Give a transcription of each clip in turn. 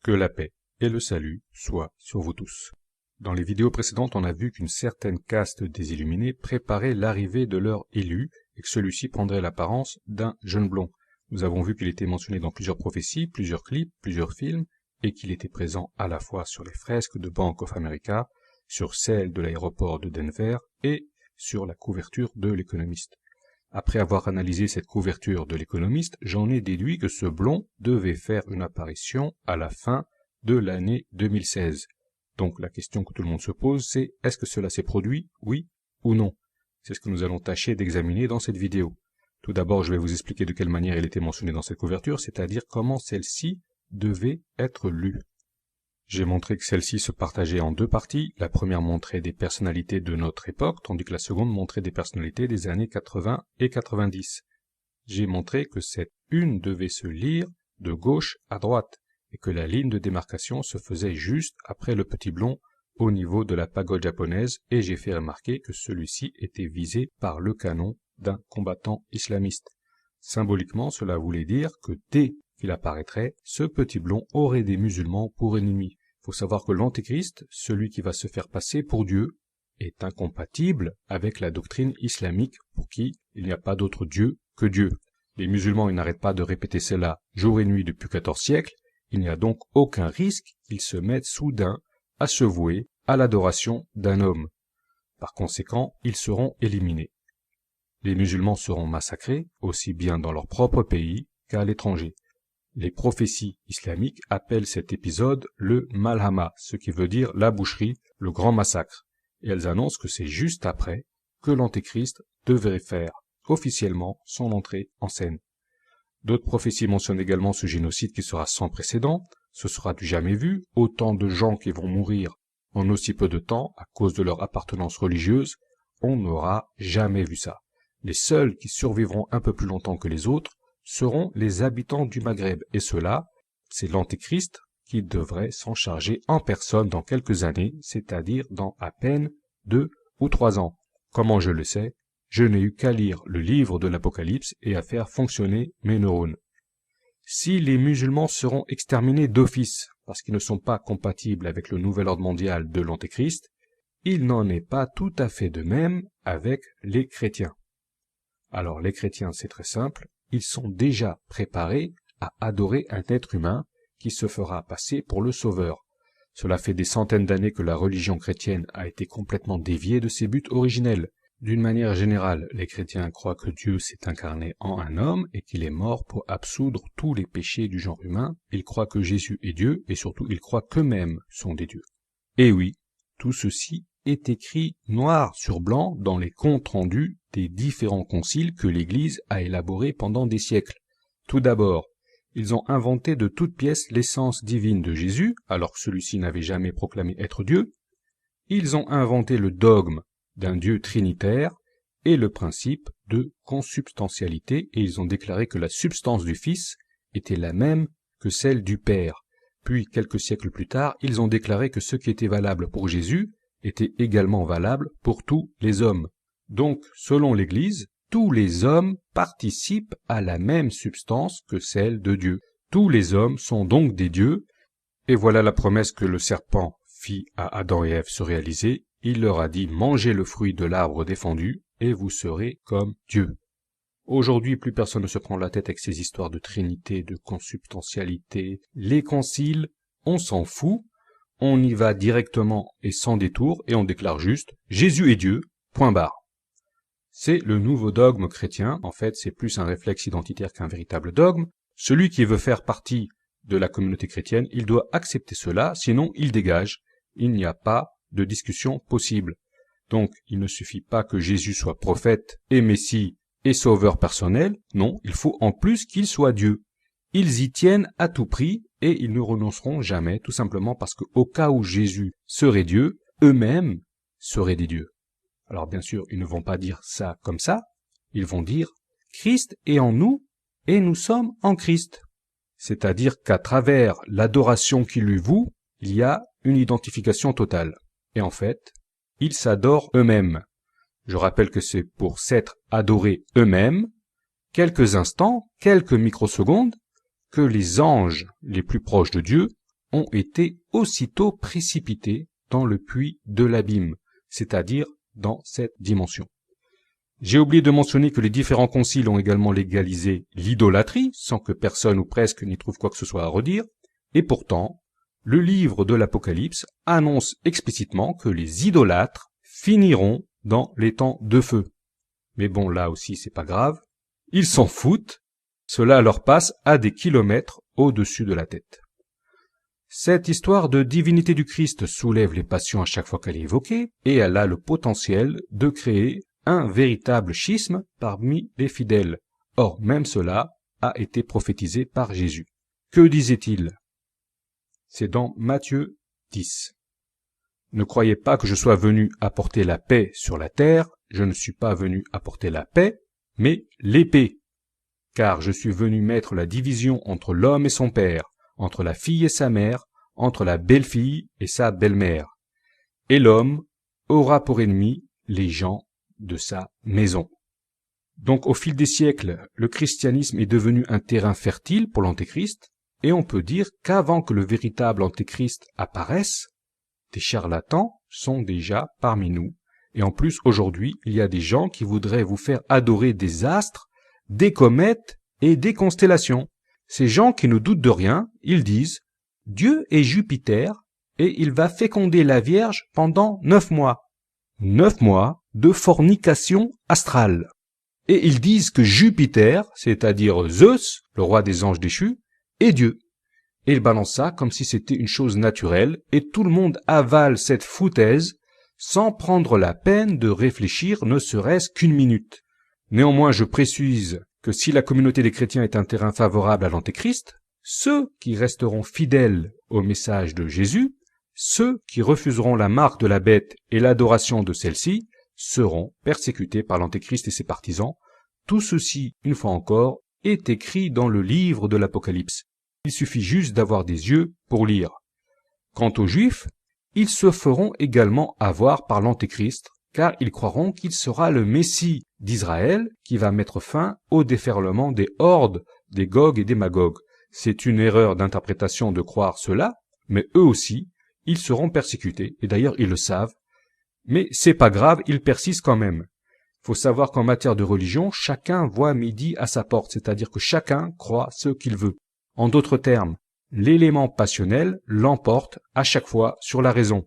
Que la paix et le salut soient sur vous tous. Dans les vidéos précédentes, on a vu qu'une certaine caste des Illuminés préparait l'arrivée de leur élu et que celui-ci prendrait l'apparence d'un jeune blond. Nous avons vu qu'il était mentionné dans plusieurs prophéties, plusieurs clips, plusieurs films, et qu'il était présent à la fois sur les fresques de Bank of America, sur celles de l'aéroport de Denver et sur la couverture de l'Économiste. Après avoir analysé cette couverture de l'Économiste, j'en ai déduit que ce blond devait faire une apparition à la fin de l'année 2016. Donc la question que tout le monde se pose, c'est est-ce que cela s'est produit, oui ou non? C'est ce que nous allons tâcher d'examiner dans cette vidéo. Tout d'abord, je vais vous expliquer de quelle manière il était mentionné dans cette couverture, c'est-à-dire comment celle-ci devait être lue. J'ai montré que celle-ci se partageait en deux parties. La première montrait des personnalités de notre époque, tandis que la seconde montrait des personnalités des années 80 et 90. J'ai montré que cette une devait se lire de gauche à droite, et que la ligne de démarcation se faisait juste après le petit blond au niveau de la pagode japonaise, et j'ai fait remarquer que celui-ci était visé par le canon d'un combattant islamiste. Symboliquement, cela voulait dire que dès qu'il apparaîtrait, ce petit blond aurait des musulmans pour ennemis. Il faut savoir que l'Antéchrist, celui qui va se faire passer pour Dieu, est incompatible avec la doctrine islamique pour qui il n'y a pas d'autre Dieu que Dieu. Les musulmans ils n'arrêtent pas de répéter cela jour et nuit depuis 14 siècles, il n'y a donc aucun risque qu'ils se mettent soudain à se vouer à l'adoration d'un homme. Par conséquent, ils seront éliminés. Les musulmans seront massacrés, aussi bien dans leur propre pays qu'à l'étranger. Les prophéties islamiques appellent cet épisode le Malhama, ce qui veut dire la boucherie, le grand massacre. Et elles annoncent que c'est juste après que l'Antéchrist devrait faire officiellement son entrée en scène. D'autres prophéties mentionnent également ce génocide qui sera sans précédent, ce sera du jamais vu, autant de gens qui vont mourir en aussi peu de temps à cause de leur appartenance religieuse, on n'aura jamais vu ça. Les seuls qui survivront un peu plus longtemps que les autres seront les habitants du Maghreb, et cela, c'est l'Antéchrist qui devrait s'en charger en personne dans quelques années, c'est-à-dire dans à peine 2 ou 3 ans. Comment je le sais? Je n'ai eu qu'à lire le livre de l'Apocalypse et à faire fonctionner mes neurones. Si les musulmans seront exterminés d'office, parce qu'ils ne sont pas compatibles avec le nouvel ordre mondial de l'Antéchrist, il n'en est pas tout à fait de même avec les chrétiens. Alors les chrétiens, c'est très simple, ils sont déjà préparés à adorer un être humain qui se fera passer pour le sauveur. Cela fait des centaines d'années que la religion chrétienne a été complètement déviée de ses buts originels. D'une manière générale, les chrétiens croient que Dieu s'est incarné en un homme et qu'il est mort pour absoudre tous les péchés du genre humain. Ils croient que Jésus est Dieu et surtout ils croient qu'eux-mêmes sont des dieux. Et oui, tout ceci est écrit noir sur blanc dans les comptes rendus des différents conciles que l'Église a élaborés pendant des siècles. Tout d'abord, ils ont inventé de toutes pièces l'essence divine de Jésus, alors que celui-ci n'avait jamais proclamé être Dieu. Ils ont inventé le dogme d'un Dieu trinitaire et le principe de consubstantialité, et ils ont déclaré que la substance du Fils était la même que celle du Père. Puis, quelques siècles plus tard, ils ont déclaré que ce qui était valable pour Jésus était également valable pour tous les hommes. Donc, selon l'Église, tous les hommes participent à la même substance que celle de Dieu. Tous les hommes sont donc des dieux, et voilà la promesse que le serpent fit à Adam et Ève se réaliser. Il leur a dit « Mangez le fruit de l'arbre défendu, et vous serez comme Dieu ». Aujourd'hui, plus personne ne se prend la tête avec ces histoires de trinité, de consubstantialité. Les conciles, on s'en fout, on y va directement et sans détour, et on déclare juste « Jésus est Dieu, point barre ». C'est le nouveau dogme chrétien. En fait, c'est plus un réflexe identitaire qu'un véritable dogme. Celui qui veut faire partie de la communauté chrétienne, il doit accepter cela, sinon il dégage. Il n'y a pas de discussion possible. Donc, il ne suffit pas que Jésus soit prophète et Messie et sauveur personnel. Non, il faut en plus qu'il soit Dieu. Ils y tiennent à tout prix et ils ne renonceront jamais, tout simplement parce qu'au cas où Jésus serait Dieu, eux-mêmes seraient des dieux. Alors bien sûr, ils ne vont pas dire ça comme ça, ils vont dire « Christ est en nous et nous sommes en Christ ». C'est-à-dire qu'à travers l'adoration qu'ils lui vouent, il y a une identification totale. Et en fait, ils s'adorent eux-mêmes. Je rappelle que c'est pour s'être adorés eux-mêmes, quelques instants, quelques microsecondes, que les anges les plus proches de Dieu ont été aussitôt précipités dans le puits de l'abîme, c'est-à-dire dans cette dimension. J'ai oublié de mentionner que les différents conciles ont également légalisé l'idolâtrie, sans que personne ou presque n'y trouve quoi que ce soit à redire, et pourtant, le livre de l'Apocalypse annonce explicitement que les idolâtres finiront dans les temps de feu. Mais bon, là aussi, c'est pas grave. Ils s'en foutent. Cela leur passe à des kilomètres au-dessus de la tête. Cette histoire de divinité du Christ soulève les passions à chaque fois qu'elle est évoquée, et elle a le potentiel de créer un véritable schisme parmi les fidèles. Or, même cela a été prophétisé par Jésus. Que disait-il? C'est dans Matthieu 10. Ne croyez pas que je sois venu apporter la paix sur la terre, je ne suis pas venu apporter la paix, mais l'épée. Car je suis venu mettre la division entre l'homme et son père, entre la fille et sa mère, entre la belle-fille et sa belle-mère. Et l'homme aura pour ennemi les gens de sa maison. Donc au fil des siècles, le christianisme est devenu un terrain fertile pour l'antéchrist, et on peut dire qu'avant que le véritable antéchrist apparaisse, des charlatans sont déjà parmi nous. Et en plus, aujourd'hui, il y a des gens qui voudraient vous faire adorer des astres, des comètes et des constellations. Ces gens qui ne doutent de rien, ils disent « Dieu est Jupiter et il va féconder la Vierge pendant 9 mois. » 9 mois de fornication astrale. Et ils disent que Jupiter, c'est-à-dire Zeus, le roi des anges déchus, est Dieu. Et ils balancent ça comme si c'était une chose naturelle, et tout le monde avale cette foutaise sans prendre la peine de réfléchir ne serait-ce qu'une minute. Néanmoins, je précise que si la communauté des chrétiens est un terrain favorable à l'antéchrist, ceux qui resteront fidèles au message de Jésus, ceux qui refuseront la marque de la bête et l'adoration de celle-ci, seront persécutés par l'antéchrist et ses partisans. Tout ceci, une fois encore, est écrit dans le livre de l'Apocalypse. Il suffit juste d'avoir des yeux pour lire. Quant aux Juifs, ils se feront également avoir par l'Antéchrist, car ils croiront qu'il sera le Messie d'Israël qui va mettre fin au déferlement des hordes des Gog et des Magog. C'est une erreur d'interprétation de croire cela, mais eux aussi, ils seront persécutés, et d'ailleurs ils le savent. Mais c'est pas grave, ils persistent quand même. Faut savoir qu'en matière de religion, chacun voit midi à sa porte, c'est-à-dire que chacun croit ce qu'il veut. En d'autres termes, l'élément passionnel l'emporte à chaque fois sur la raison.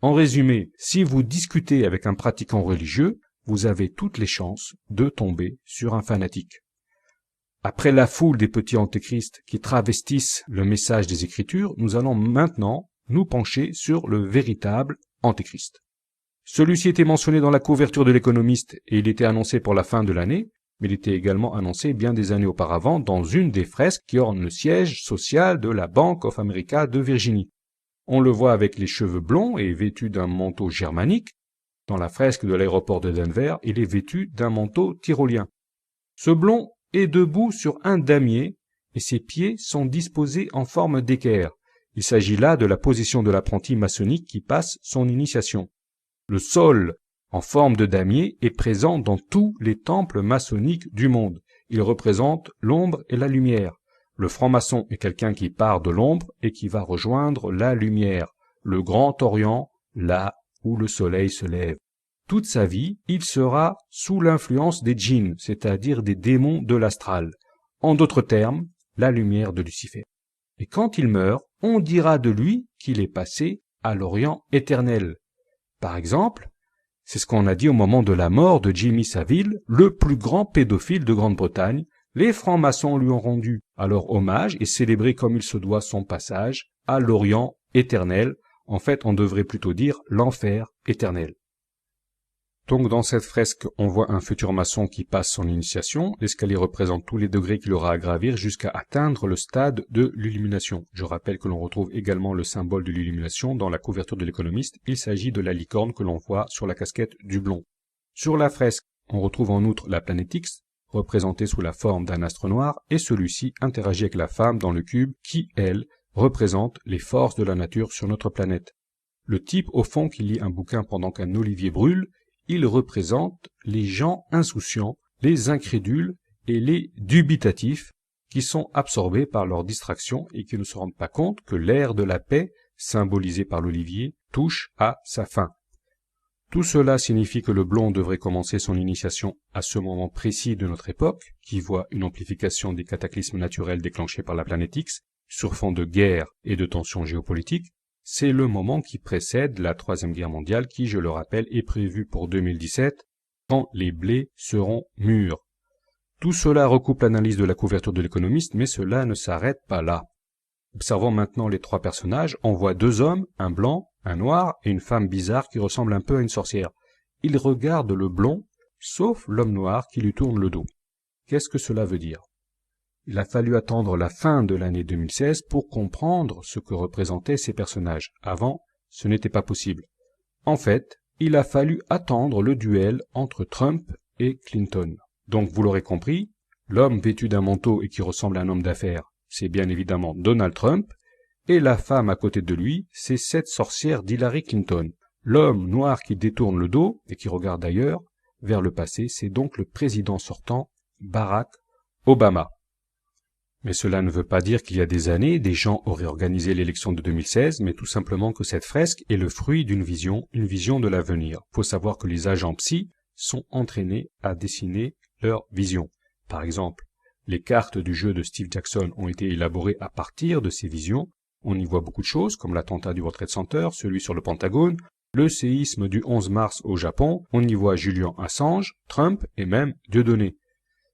En résumé, si vous discutez avec un pratiquant religieux, vous avez toutes les chances de tomber sur un fanatique. Après la foule des petits antéchrists qui travestissent le message des Écritures, nous allons maintenant nous pencher sur le véritable antéchrist. Celui-ci était mentionné dans la couverture de l'Économiste et il était annoncé pour la fin de l'année, mais il était également annoncé bien des années auparavant dans une des fresques qui ornent le siège social de la Bank of America de Virginie. On le voit avec les cheveux blonds et vêtu d'un manteau germanique. Dans la fresque de l'aéroport de Denver, il est vêtu d'un manteau tyrolien. Ce blond est debout sur un damier et ses pieds sont disposés en forme d'équerre. Il s'agit là de la position de l'apprenti maçonnique qui passe son initiation. Le sol en forme de damier est présent dans tous les temples maçonniques du monde. Il représente l'ombre et la lumière. Le franc-maçon est quelqu'un qui part de l'ombre et qui va rejoindre la lumière, le grand Orient, là où le soleil se lève. Toute sa vie, il sera sous l'influence des djinns, c'est-à-dire des démons de l'astral. En d'autres termes, la lumière de Lucifer. Et quand il meurt, on dira de lui qu'il est passé à l'Orient éternel. Par exemple, c'est ce qu'on a dit au moment de la mort de Jimmy Savile, le plus grand pédophile de Grande-Bretagne. Les francs-maçons lui ont rendu alors hommage et célébré comme il se doit son passage à l'Orient éternel. En fait, on devrait plutôt dire l'enfer éternel. Donc dans cette fresque, on voit un futur maçon qui passe son initiation. L'escalier représente tous les degrés qu'il aura à gravir jusqu'à atteindre le stade de l'illumination. Je rappelle que l'on retrouve également le symbole de l'illumination dans la couverture de l'Économiste. Il s'agit de la licorne que l'on voit sur la casquette du blond. Sur la fresque, on retrouve en outre la planète X, représentée sous la forme d'un astre noir, et celui-ci interagit avec la femme dans le cube qui, elle, représente les forces de la nature sur notre planète. Le type au fond qui lit un bouquin pendant qu'un olivier brûle, il représente les gens insouciants, les incrédules et les dubitatifs qui sont absorbés par leurs distractions et qui ne se rendent pas compte que l'ère de la paix, symbolisée par l'olivier, touche à sa fin. Tout cela signifie que le blond devrait commencer son initiation à ce moment précis de notre époque, qui voit une amplification des cataclysmes naturels déclenchés par la planète X, sur fond de guerre et de tensions géopolitiques. C'est le moment qui précède la Troisième Guerre mondiale qui, je le rappelle, est prévue pour 2017, quand les blés seront mûrs. Tout cela recoupe l'analyse de la couverture de l'économiste, mais cela ne s'arrête pas là. Observons maintenant les trois personnages. On voit deux hommes, un blanc, un noir et une femme bizarre qui ressemble un peu à une sorcière. Ils regardent le blond, sauf l'homme noir qui lui tourne le dos. Qu'est-ce que cela veut dire? Il a fallu attendre la fin de l'année 2016 pour comprendre ce que représentaient ces personnages. Avant, ce n'était pas possible. En fait, il a fallu attendre le duel entre Trump et Clinton. Donc, vous l'aurez compris, l'homme vêtu d'un manteau et qui ressemble à un homme d'affaires, c'est bien évidemment Donald Trump, et la femme à côté de lui, c'est cette sorcière d'Hillary Clinton. L'homme noir qui détourne le dos et qui regarde ailleurs, vers le passé, c'est donc le président sortant, Barack Obama. Mais cela ne veut pas dire qu'il y a des années, des gens auraient organisé l'élection de 2016, mais tout simplement que cette fresque est le fruit d'une vision de l'avenir. Il faut savoir que les agents psy sont entraînés à dessiner leur vision. Par exemple, les cartes du jeu de Steve Jackson ont été élaborées à partir de ces visions. On y voit beaucoup de choses, comme l'attentat du World Trade Center, celui sur le Pentagone, le séisme du 11 mars au Japon. On y voit Julian Assange, Trump et même Dieudonné.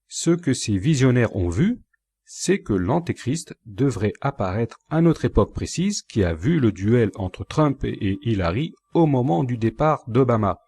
Ce que ces visionnaires ont vu, c'est que l'Antéchrist devrait apparaître à notre époque précise qui a vu le duel entre Trump et Hillary au moment du départ d'Obama.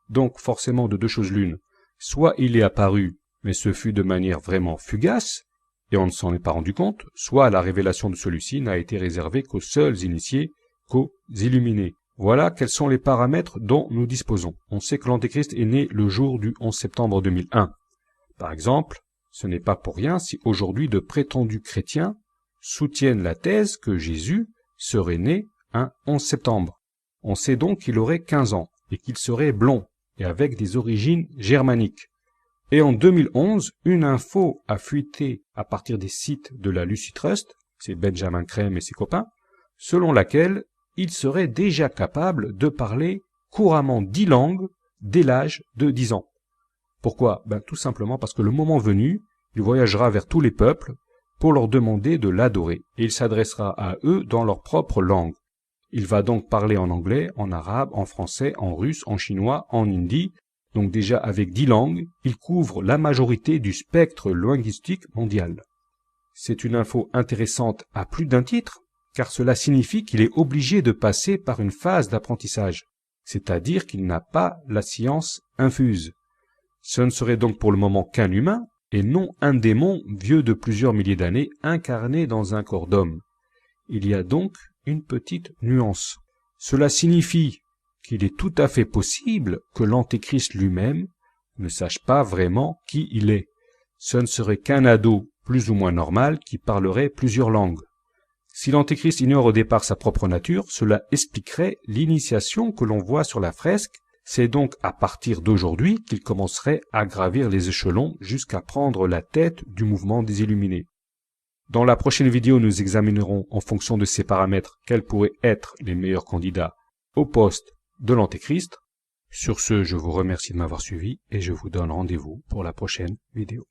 Donc forcément de deux choses l'une. Soit il est apparu, mais ce fut de manière vraiment fugace, et on ne s'en est pas rendu compte, soit la révélation de celui-ci n'a été réservée qu'aux seuls initiés, qu'aux illuminés. Voilà quels sont les paramètres dont nous disposons. On sait que l'Antéchrist est né le jour du 11 septembre 2001. Par exemple, ce n'est pas pour rien si aujourd'hui de prétendus chrétiens soutiennent la thèse que Jésus serait né un 11 septembre. On sait donc qu'il aurait 15 ans et qu'il serait blond et avec des origines germaniques. Et en 2011, une info a fuité à partir des sites de la Lucy Trust, c'est Benjamin Crème et ses copains, selon laquelle il serait déjà capable de parler couramment 10 langues dès l'âge de 10 ans. Pourquoi? Tout simplement parce que le moment venu, il voyagera vers tous les peuples pour leur demander de l'adorer, et il s'adressera à eux dans leur propre langue. Il va donc parler en anglais, en arabe, en français, en russe, en chinois, en hindi. Donc déjà avec 10 langues, il couvre la majorité du spectre linguistique mondial. C'est une info intéressante à plus d'un titre, car cela signifie qu'il est obligé de passer par une phase d'apprentissage, c'est-à-dire qu'il n'a pas la science infuse. Ce ne serait donc pour le moment qu'un humain, et non un démon vieux de plusieurs milliers d'années incarné dans un corps d'homme. Il y a donc une petite nuance. Cela signifie qu'il est tout à fait possible que l'Antéchrist lui-même ne sache pas vraiment qui il est. Ce ne serait qu'un ado plus ou moins normal qui parlerait plusieurs langues. Si l'Antéchrist ignore au départ sa propre nature, cela expliquerait l'initiation que l'on voit sur la fresque. C'est donc à partir d'aujourd'hui qu'il commencerait à gravir les échelons jusqu'à prendre la tête du mouvement des Illuminés. Dans la prochaine vidéo, nous examinerons en fonction de ces paramètres quels pourraient être les meilleurs candidats au poste de l'Antéchrist. Sur ce, je vous remercie de m'avoir suivi et je vous donne rendez-vous pour la prochaine vidéo.